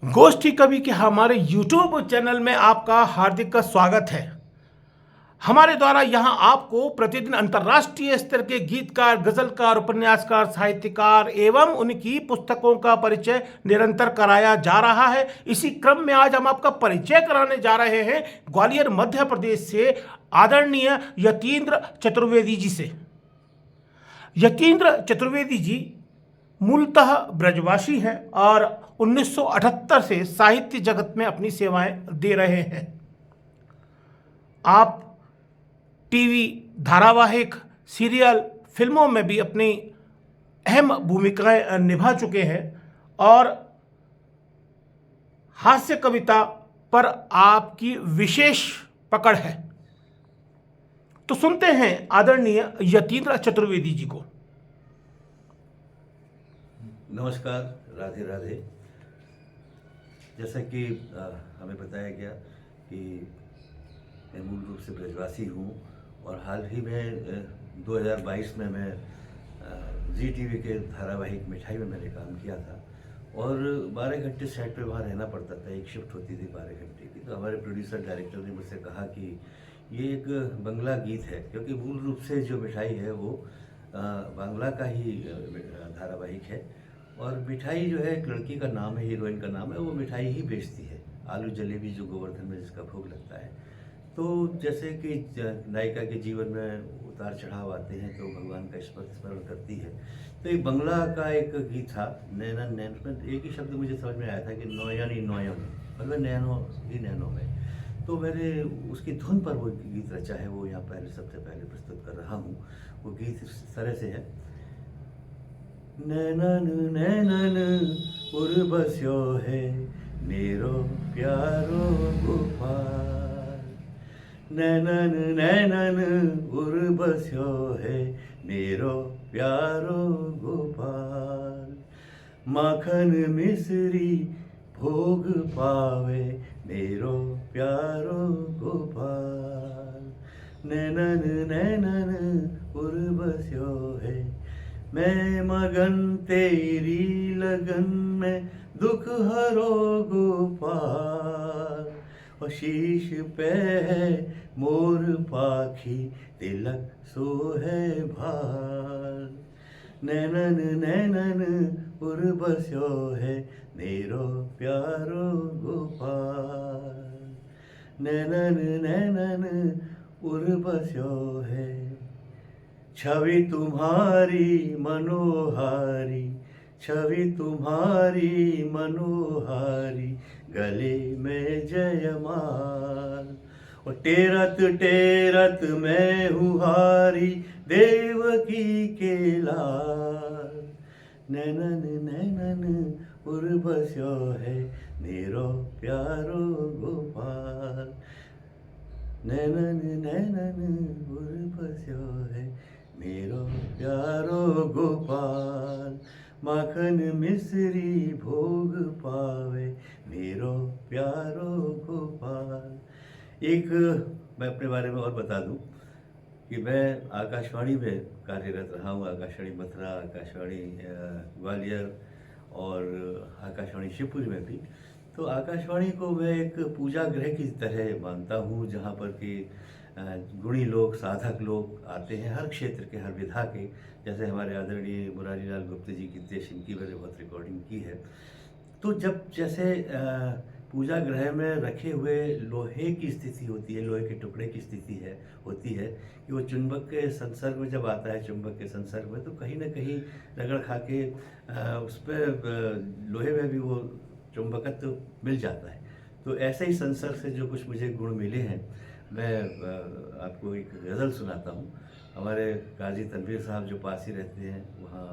गोष्ठी कवि के हमारे YouTube चैनल में आपका हार्दिक स्वागत है। हमारे द्वारा यहां आपको प्रतिदिन अंतर्राष्ट्रीय स्तर के गीतकार, गजलकार, उपन्यासकार, साहित्यकार एवं उनकी पुस्तकों का परिचय निरंतर कराया जा रहा है। इसी क्रम में आज हम आपका परिचय कराने जा रहे हैं ग्वालियर मध्य प्रदेश से आदरणीय यतीन्द्र चतुर्वेदी जी से। यतीन्द्र चतुर्वेदी जी मूलतः ब्रजवासी हैं और 1978 से साहित्य जगत में अपनी सेवाएं दे रहे हैं। आप टीवी धारावाहिक, सीरियल, फिल्मों में भी अपनी अहम भूमिकाएं निभा चुके हैं और हास्य कविता पर आपकी विशेष पकड़ है। तो सुनते हैं आदरणीय यतीन्द्र चतुर्वेदी जी को। नमस्कार, राधे राधे। जैसा कि हमें बताया गया कि मैं मूल रूप से ब्रजवासी हूँ और हाल ही में 2022 में मैं जी टीवी के धारावाहिक मिठाई में मैंने काम किया था और 12 घंटे सेट पे वहाँ रहना पड़ता था। एक शिफ्ट होती थी 12 घंटे की। तो हमारे प्रोड्यूसर डायरेक्टर ने मुझसे कहा कि ये एक बंगला गीत है, क्योंकि मूल रूप से जो मिठाई है वो बांग्ला का ही धारावाहिक है और मिठाई जो है एक लड़की का नाम है, हीरोइन का नाम है, वो मिठाई ही बेचती है, आलू जलेबी, जो गोवर्धन में जिसका भोग लगता है। तो जैसे कि नायिका के जीवन में उतार चढ़ाव आते हैं तो भगवान का स्मरण करती है। तो एक बंगला का एक गीत था, नैनन नैन में एक ही शब्द मुझे समझ में आया था कि नौयन ही नौयम, मतलब नैनो ही नैनो में। तो मैंने उसकी धुन पर वो गीत रचा है, वो यहाँ पहले सबसे पहले प्रस्तुत कर रहा हूँ। वो गीत इस तरह से है। नैनन नैनन उर्वश्यो है मेरो प्यारो गोपाल, नैनन नैनन उर्वश्यो है मेरो प्यारो गोपाल, माखन मिश्री भोग पावे मेरो प्यारो गोपाल, नैनन नैनन उर्वश्यो है मैं मगन तेरी लगन में दुख हरो गोपाल, और शीश पे है मोर पाखी तिलक सो है भाल, नैनन नैनन उर्वश्यो है मेरो प्यारो गोपाल, नैनन नैनन उर्वश्यो है छवि तुम्हारी मनोहारी, छवि तुम्हारी मनोहारी गले में जयमाल, और टेरत टेरत मैं हूँ हारी देवकी के लाल, नैनन नैनन उर्वश्यो है मेरो प्यारो गोपाल, नैनन नैनन उर्वश्यो है मेरो प्यारो गोपाल, माखन मिश्री भोग पावे मेरो प्यारो गोपाल। एक मैं अपने बारे में और बता दूं कि मैं आकाशवाणी में कार्यरत रहा हूँ, आकाशवाणी मथुरा, आकाशवाणी ग्वालियर और आकाशवाणी शिवपुरी में भी। तो आकाशवाणी को मैं एक पूजा गृह की तरह मानता हूँ, जहाँ पर कि गुणी लोग, साधक लोग आते हैं हर क्षेत्र के, हर विधा के। जैसे हमारे आदरणीय मुरारी लाल गुप्ता जी की देश, इनकी मैंने बहुत रिकॉर्डिंग की है। तो जब जैसे पूजा गृह में रखे हुए लोहे की स्थिति होती है, लोहे के टुकड़े की स्थिति होती है कि वो चुंबक के संसर्ग में जब आता है, चुंबक के संसर्ग में, तो कहीं ना कहीं रगड़ खा के उस पर लोहे में भी वो चुंबकत्व मिल जाता है। तो ऐसे ही संसर्ग से जो कुछ मुझे गुण मिले हैं, मैं आपको एक गज़ल सुनाता हूँ। हमारे काजी तनवीर साहब जो पास ही रहते हैं वहाँ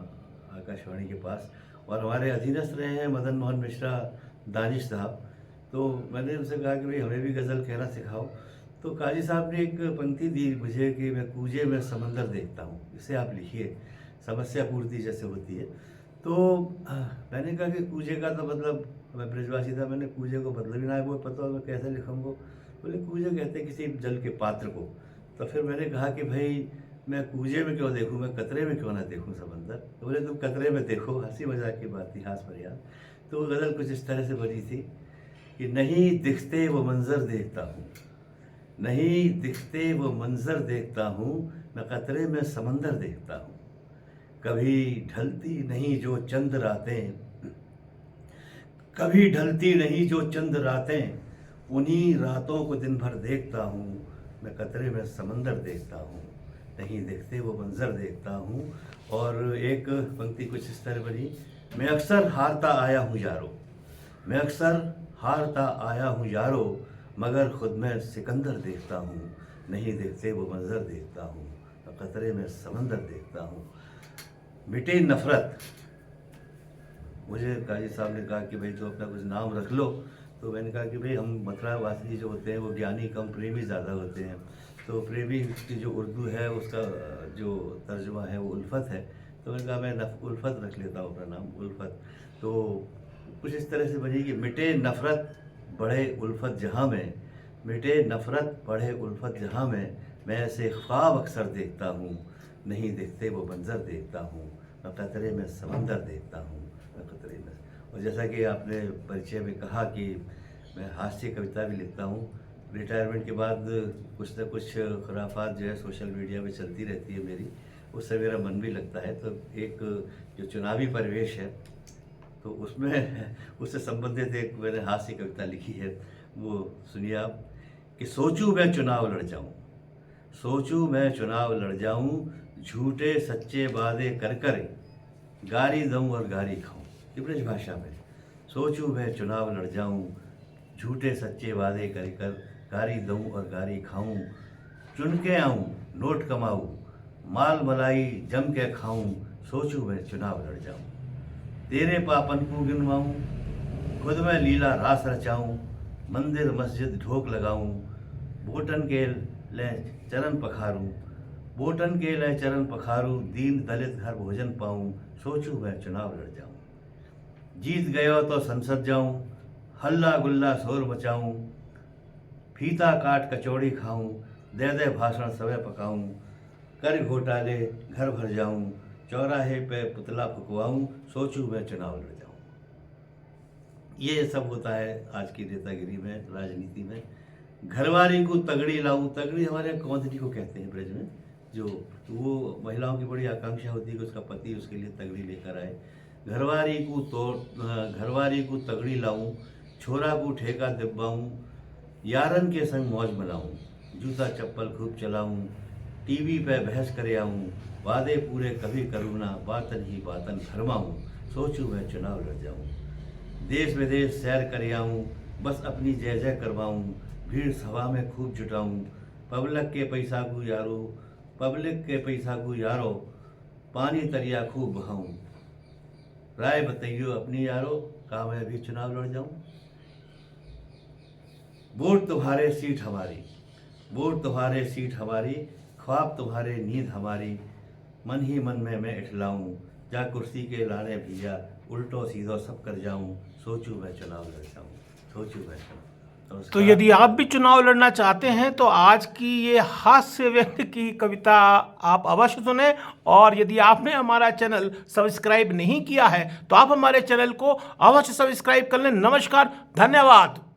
आकाशवाणी के पास, और हमारे अधीनस्थ रहे हैं मदन मोहन मिश्रा दानिश साहब। तो मैंने उनसे कहा कि भाई हमें भी गज़ल कहना सिखाओ। तो काजी साहब ने एक पंक्ति दी मुझे कि मैं कूजे में समंदर देखता हूँ, इसे आप लिखिए, समस्या पूर्ति जैसे होती है। तो मैंने कहा कि कूजे का तो मतलब, मैं ब्रजवासी था, मैंने कूजे को मतलब ही ना वो पता मैं कैसे लिखूँगा। बोले कूजे कहते हैं किसी जल के पात्र को। तो फिर मैंने कहा कि भाई मैं कूजे में क्यों देखूं, मैं कतरे में क्यों ना देखूं समंदर। तो बोले तुम कतरे में देखो, हंसी मजाक की बात थी, हास फरियाद। तो गज़ल कुछ इस तरह से बनी थी कि नहीं दिखते वो मंज़र देखता हूँ, नहीं दिखते वो मंज़र देखता हूँ, मैं कतरे में समंदर देखता हूँ। कभी ढलती नहीं जो चंद रातें, कभी ढलती नहीं जो चंद रातें, उन्हीं रातों को दिन भर देखता हूँ, मैं कतरे में समंदर देखता हूँ, नहीं दिखते वो मंज़र देखता हूँ। और एक पंक्ति कुछ इस तरह बनी, मैं अक्सर हारता आया हूँ यारो, मैं अक्सर हारता आया हूँ यारो, मगर खुद में सिकंदर देखता हूँ, नहीं देखते वो मंज़र देखता हूँ, मैं कतरे में समंदर देखता हूँ। मिटे नफ़रत, मुझे काजी साहब ने कहा कि भाई तो अपना कुछ नाम रख लो। तो मैंने कहा कि भाई हम मथुरा वासी जो होते हैं वो ज्ञानी कम प्रेमी ज़्यादा होते हैं। तो प्रेमी की जो उर्दू है उसका जो तर्जुमा है वो उल्फत है। तो मैंने कहा मैं उल्फत रख लेता हूँ अपना नाम, उल्फत। तो कुछ इस तरह से बनी कि मिटे नफ़रत बढ़े उल्फत जहाँ में, मिटे नफ़रत बढ़े उल्फत जहाँ में, मैं ऐसे ख्वाब अक्सर देखता हूँ, नहीं देखते वो मंज़र देखता हूँ, मैं कतरे में समंदर देखता हूँ, मैं कतरे में। और जैसा कि आपने परिचय में कहा कि मैं हास्य कविता भी लिखता हूँ। रिटायरमेंट के बाद कुछ न कुछ खुराफात जो है सोशल मीडिया में चलती रहती है मेरी, उससे मेरा मन भी लगता है। तो एक जो चुनावी परिवेश है तो उसमें उससे संबंधित एक मैंने हास्य कविता लिखी है, वो सुनिए आप। कि सोचूं मैं चुनाव लड़ जाऊं, सोचूं मैं चुनाव लड़ जाऊं, झूठे सच्चे वादे कर कर गारी दूं और गारी खाऊं। ये ब्रज भाषा में, सोचूं मैं चुनाव लड़ जाऊं, झूठे सच्चे वादे कर कर गारी दूं और गारी खाऊं, चुन के आऊं नोट कमाऊं, माल मलाई जम के खाऊं, सोचूं मैं चुनाव लड़ जाऊं, तेरे पापन को गिनवाऊं, खुद में लीला रास रचाऊं, मंदिर मस्जिद ढोक लगाऊं, बोटन के ले चरण पखारूं, बोटन के ले चरण पखारूं, दीन दलित घर भोजन पाऊं, सोचूं मैं चुनाव लड़ जाऊं, जीत गयो तो संसद जाऊं, हल्ला गुल्ला शोर मचाऊं, फीता काट कचौड़ी खाऊं, दे दे भाषण सवे पकाऊं, कर घोटाले घर भर जाऊं, चौराहे पे पुतला फुकवाऊं, सोचूं मैं चुनाव लड़ जाऊं। ये सब होता है आज की नेतागिरी में, राजनीति में। घरवारी को तगड़ी लाऊं, तगड़ी हमारे यहाँ कौंधरी को कहते हैं ब्रज में, जो वो महिलाओं की बड़ी आकांक्षा होती है कि उसका पति उसके लिए तगड़ी लेकर आए। घरवारी को तगड़ी लाऊं, छोरा को ठेका दिब्बाऊं, यारन के संग मौज मनाऊं, जूता चप्पल खूब चलाऊं, टीवी पे बहस करे आऊं, वादे पूरे कभी करूँ ना, बातन ही बातन भरमाऊं, सोचूं मैं चुनाव लड़ जाऊं, देश विदेश सैर करे आऊं, बस अपनी जय जय करवाऊं, भीड़ सभा में खूब जुटाऊं, पब्लिक के पैसा को यारो, पब्लिक के पैसा को यारो, पानी तरिया खूब बहाऊं, राय बताइयो अपनी यारो, कहा मैं भी चुनाव लड़ जाऊं। वोट तुम्हारे सीट हमारी, वोट तुम्हारे सीट हमारी, ख्वाब तुम्हारे नींद हमारी, मन ही मन में मैं इठलाऊं, जा कुर्सी के लाने भैया, उल्टो सीधो सब कर जाऊं, सोचूं मैं चुनाव लड़ जाऊं, सोचूं मैं चुनाव। तो यदि आप भी चुनाव लड़ना चाहते हैं तो आज की ये हास्य व्यक्ति की कविता आप अवश्य सुने। और यदि आपने हमारा चैनल सब्सक्राइब नहीं किया है तो आप हमारे चैनल को अवश्य सब्सक्राइब कर लें। नमस्कार, धन्यवाद।